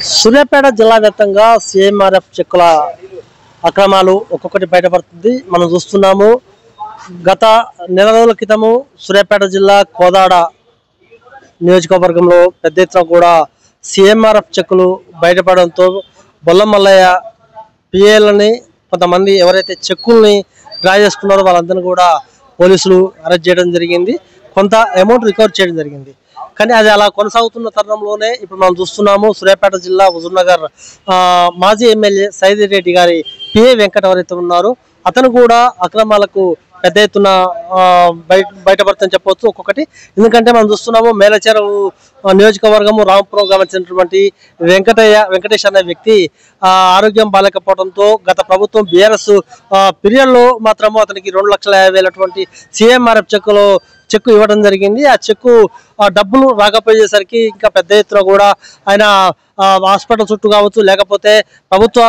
సూర్యాపేట జిల్లా వ్యాప్తంగా సీఎంఆర్ఎఫ్ చెక్కుల అక్రమాలు ఒక్కొక్కటి బయటపడుతుంది. మనం చూస్తున్నాము. గత నెల రోజుల క్రితము సూర్యాపేట జిల్లా కోదాడ నియోజకవర్గంలో పెద్ద ఎత్తున కూడా సీఎంఆర్ఎఫ్ చెక్కులు బయటపడడంతో బొల్లం మల్లయ్య పిఏలని కొంతమంది ఎవరైతే చెక్కుల్ని డ్రా చేసుకున్నారో వాళ్ళందరినీ కూడా పోలీసులు అరెస్ట్ చేయడం జరిగింది. కొంత అమౌంట్ రికవర్ చేయడం జరిగింది. కానీ అది అలా కొనసాగుతున్న తరుణంలోనే ఇప్పుడు మనం చూస్తున్నాము. సూర్యాపేట జిల్లా హుజూర్నగర్ మాజీ ఎమ్మెల్యే సైదిరెడ్డి గారి పిఏ వెంకట ఎవరైతే ఉన్నారో అతను కూడా అక్రమాలకు పెద్ద ఎత్తున బయటపడుతుందని చెప్పవచ్చు. ఒక్కొక్కటి ఎందుకంటే మనం చూస్తున్నాము మేలచెరువు నియోజకవర్గము రాంపురం గమనించినటువంటి వెంకటేష్ అనే వ్యక్తి ఆరోగ్యం బాలేకపోవడంతో గత ప్రభుత్వం బీఆర్ఎస్ పీరియడ్లో మాత్రము అతనికి 2,50,000 సీఎంఆర్ఎఫ్ చెక్కు ఇవ్వడం జరిగింది. ఆ చెక్కు డబ్బులు రాకపోయేసరికి ఇంకా పెద్ద ఎత్తున కూడా ఆయన హాస్పిటల్ చుట్టూ కావచ్చు లేకపోతే ప్రభుత్వ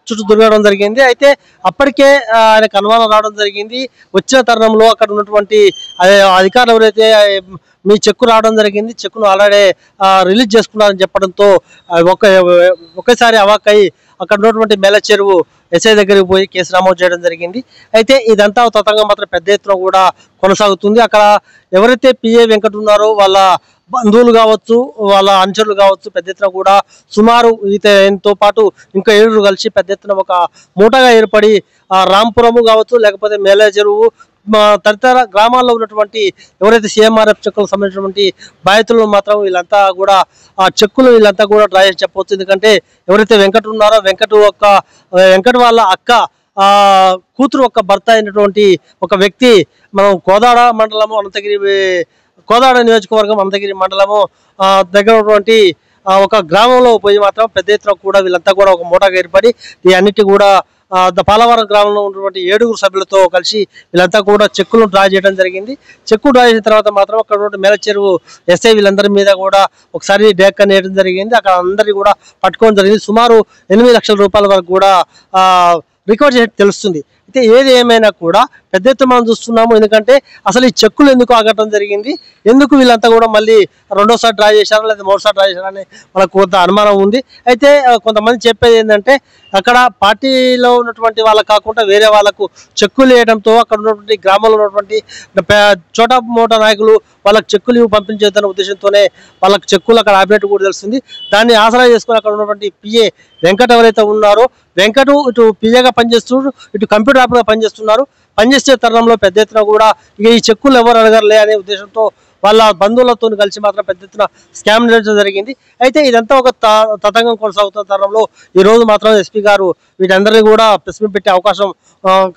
చుట్టూ తిరగడం జరిగింది. అయితే అప్పటికే ఆయనకు అనుమానం రావడం జరిగింది. వచ్చిన తరుణంలో అక్కడ ఉన్నటువంటి అధికారులు ఎవరైతే మీ చెక్కు రావడం జరిగింది, చెక్కును ఆల్రెడీ రిలీజ్ చేసుకున్నారని చెప్పడంతో ఒకేసారి అవాక్కై అక్కడ ఉన్నటువంటి మేలచెరువు ఎస్ఐ దగ్గరికి పోయి కేసు నమోదు చేయడం జరిగింది. అయితే ఇదంతా తతంగం మాత్రం పెద్ద ఎత్తున కూడా కొనసాగుతుంది. అక్కడ ఎవరైతే పిఏ వెంకట ఉన్నారో వాళ్ళ బంధువులు కావచ్చు, వాళ్ళ అనుచరులు కావచ్చు, పెద్ద ఎత్తున కూడా సుమారు ఈతతో పాటు ఇంకా 7 కలిసి పెద్ద ఎత్తున ఒక మూటగా ఏర్పడి రాంపురము కావచ్చు లేకపోతే మేలచెరువు తదితర గ్రామాల్లో ఉన్నటువంటి ఎవరైతే సీఎంఆర్ఎఫ్ చెక్కులకు సంబంధించినటువంటి బాధితులు మాత్రం వీళ్ళంతా కూడా ఆ చెక్కులు వీళ్ళంతా కూడా డ్రా చేసి చెప్పవచ్చు. ఎందుకంటే ఎవరైతే వెంకట ఉన్నారో వెంకట వాళ్ళ అక్క కూతురు ఒక భర్త అయినటువంటి ఒక వ్యక్తి మనం కోదాడ మండలము కోదాడ నియోజకవర్గం అనంతగిరి మండలము దగ్గర ఉన్నటువంటి ఒక గ్రామంలో పోయి మాత్రం పెద్ద ఎత్తున కూడా వీళ్ళంతా కూడా ఒక మూటగా ఏర్పడి ఈ అన్నిటి కూడా పాలవరం గ్రామంలో ఉన్నటువంటి 7 సభ్యులతో కలిసి వీళ్ళంతా కూడా చెక్కులను డ్రా చేయడం జరిగింది. చెక్కు డ్రా చేసిన తర్వాత మాత్రం అక్కడ ఉన్న మేలచెరువు ఎస్ఐ వీళ్ళందరి మీద కూడా ఒకసారి డేక్ నేయడం జరిగింది. అక్కడ అందరినీ కూడా పట్టుకోవడం జరిగింది. సుమారు 8 లక్షల రూపాయల వరకు కూడా రికవర్ చేసినట్టు తెలుస్తుంది. అయితే ఏది ఏమైనా కూడా పెద్ద ఎత్తున మనం చూస్తున్నాము. ఎందుకంటే అసలు ఈ చెక్కులు ఎందుకు ఆగటం జరిగింది, ఎందుకు వీళ్ళంతా కూడా మళ్ళీ రెండోసారి డ్రా చేశారా లేదా మూడోసారి డ్రా చేశారా అని మనకు కొంత అనుమానం ఉంది. అయితే కొంతమంది చెప్పేది ఏంటంటే అక్కడ పార్టీలో ఉన్నటువంటి వాళ్ళకు కాకుండా వేరే వాళ్ళకు చెక్కులు వేయడంతో అక్కడ ఉన్నటువంటి గ్రామంలో ఉన్నటువంటి చోటా మోటా నాయకులు వాళ్ళకి చెక్కులు పంపించేదన్న ఉద్దేశంతోనే వాళ్ళకి చెక్కులు అక్కడ ఆపినట్టు కూడా తెలుస్తుంది. దాన్ని ఆసరా చేసుకుని అక్కడ ఉన్నటువంటి పిఏ వెంకట ఎవరైతే ఉన్నారో వెంకట ఇటు పిఏగా పనిచేస్తున్నారు, ఇటు కంప్యూటర్ ఆపర్గా పనిచేసే తరుణంలో పెద్ద ఎత్తున కూడా ఇక ఈ చెక్కులు ఎవరు అడగరలే అనే ఉద్దేశంతో వాళ్ళ బంధువులతో కలిసి మాత్రం పెద్ద ఎత్తున స్కామ్ నిర్వహించడం జరిగింది. అయితే ఇదంతా ఒక తతంగం కొనసాగుతున్న తరుణంలో ఈ రోజు మాత్రం ఎస్పీ గారు వీటందరినీ కూడా ప్రెస్ మీట్ పెట్టే అవకాశం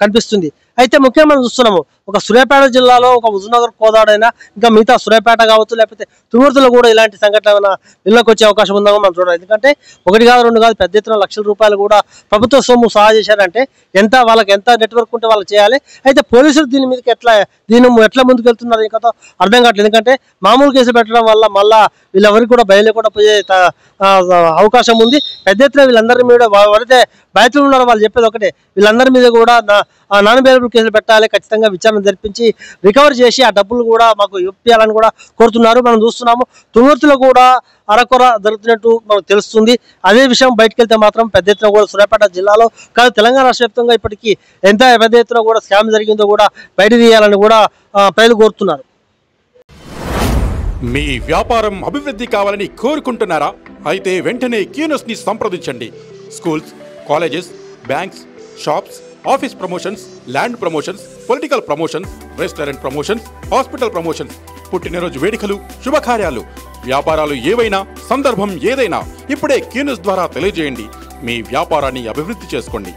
కనిపిస్తుంది. అయితే ముఖ్యంగా మనం చూస్తున్నాము ఒక సూర్యాపేట జిల్లాలో ఒక హుజూర్నగర్ కోదాడైనా ఇంకా మిగతా సూర్యాపేట కావచ్చు లేకపోతే తుమ్మూర్తిలో కూడా ఇలాంటి సంఘటన ఇళ్ళకి వచ్చే అవకాశం ఉందని మనం చూడాలి. ఎందుకంటే 1 కాదు 2 కాదు పెద్ద ఎత్తున లక్షల రూపాయలు కూడా ప్రభుత్వ సొమ్ము సహా చేశారంటే వాళ్ళకి ఎంత నెట్వర్క్ ఉంటే వాళ్ళు చేయాలి. అయితే పోలీసులు దీని మీదకి ఎట్లా ముందుకు వెళ్తున్నారు ఇంకా అర్థం కావట్లేదు. ఎందుకంటే మామూలు కేసు పెట్టడం వల్ల మళ్ళా వీళ్ళెవరికి కూడా బయలుదేరకుండా పోయే అవకాశం ఉంది. పెద్ద ఎత్తున వీళ్ళందరి మీద ఎవరైతే బాధితులు ఉన్నారో వాళ్ళు చెప్పేది ఒకటే, వీళ్ళందరి మీద కూడా నాన్ బెయిలబుల్ కేసులు పెట్టాలి, ఖచ్చితంగా విచారణ జరిపించి రికవర్ చేసి ఆ డబ్బులు కూడా మాకు ఇప్పించాలని కూడా కోరుతున్నారు. మనం చూస్తున్నాము తుమ్మూర్తిలో కూడా అరకొర జరుగుతున్నట్టు మనకు తెలుస్తుంది. అదే విషయం బయటకు వెళ్తే మాత్రం పెద్ద ఎత్తున కూడా సూర్యాపేట జిల్లాలో కాదు తెలంగాణ రాష్ట్ర వ్యాప్తంగా ఇప్పటికీ ఎంత పెద్ద ఎత్తున కూడా స్కామ్ జరిగిందో కూడా బయట తీయాలని కూడా ప్రజలు కోరుతున్నారు. మీ వ్యాపారం అభివృద్ధి కావాలని కోరుకుంటున్నారా? అయితే వెంటనే క్యూనస్ ని సంప్రదించండి. Schools, colleges, banks, shops, office promotions, land promotions, political promotions, restaurant promotions, hospital promotions, పుట్టినరోజు వేడుకలు, శుభకార్యాలు, వ్యాపారాలు ఏవైనా, సందర్భం ఏదైనా ఇప్పుడే క్యూనస్ ద్వారా తెలియజేయండి. మీ వ్యాపారాన్ని అభివృద్ధి చేసుకోండి.